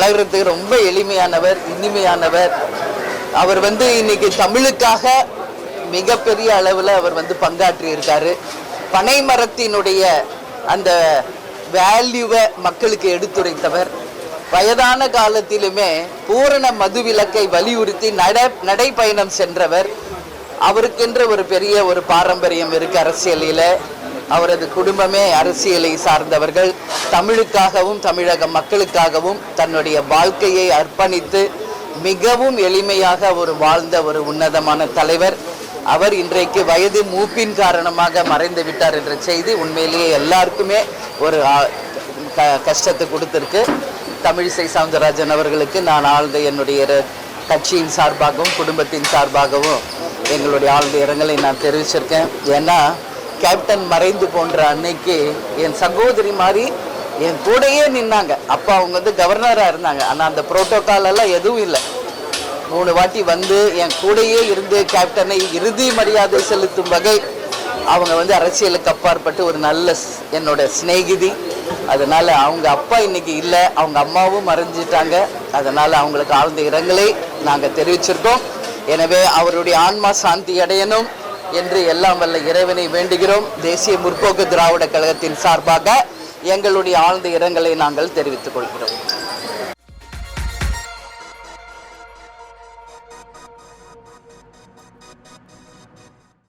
பழகிறதுக்கு ரொம்ப எளிமையானவர், இனிமையானவர். அவர் இன்னைக்கு தமிழுக்காக மிகப்பெரிய அளவில் அவர் பங்காற்றி இருக்காரு. பனை மரத்தினுடைய அந்த வேல்யூவை மக்களுக்கு எடுத்துரைத்தவர். வயதான காலத்திலுமே பூரண மதுவிலக்கை வலியுறுத்தி நடைப்பயணம் சென்றவர். அவருக்கென்ற ஒரு பெரிய ஒரு பாரம்பரியம் இருக்கு அரசியலில். அவரது குடும்பமே அரசியலை சார்ந்தவர்கள். தமிழுக்காகவும் தமிழக மக்களுக்காகவும் தன்னுடைய வாழ்க்கையை அர்ப்பணித்து மிகவும் எளிமையாக ஒரு வாழ்ந்த ஒரு உன்னதமான தலைவர். அவர் இன்றைக்கு வயது மூப்பின் காரணமாக மறைந்து விட்டார் என்ற செய்தி உண்மையிலேயே எல்லாருக்குமே ஒரு கஷ்டத்தை கொடுத்துருக்கு. தமிழிசை சவுந்தரராஜன் அவர்களுக்கு நான் ஆழ்ந்த என்னுடைய கட்சியின் சார்பாகவும் குடும்பத்தின் சார்பாகவும் எங்களுடைய ஆழ்ந்த இரங்கலை நான் தெரிவிச்சிருக்கேன். ஏன்னா கேப்டன் மறைந்து போன்ற அன்னைக்கு என் சகோதரி மாதிரி என் கூடையே நின்னாங்க. அப்போ அவங்க கவர்னராக இருந்தாங்க. ஆனால் அந்த புரோட்டோக்கால் எல்லாம் எதுவும் இல்லை. 3 வாட்டி என் கூடையே இருந்து கேப்டனை இறுதி மரியாதை செலுத்தும் வகை அவங்க அரசியலுக்கு அப்பாற்பட்டு ஒரு நல்ல என்னோட சிநேகிதி. அதனால் அவங்க அப்பா இன்னைக்கு இல்லை, அவங்க அம்மாவும் மறைஞ்சிட்டாங்க. அதனால் அவங்களுக்கு ஆழ்ந்த இரங்கலை நாங்கள் தெரிவிச்சிருக்கோம். எனவே அவருடைய ஆன்மா சாந்தி அடையணும் என்று எல்லாம் வல்ல இறைவனை வேண்டுகிறோம். தேசிய முற்போக்கு திராவிட கழகத்தின் சார்பாக எங்களுடைய ஆழ்ந்த இரங்கலை நாங்கள் தெரிவித்துக் கொள்கிறோம்.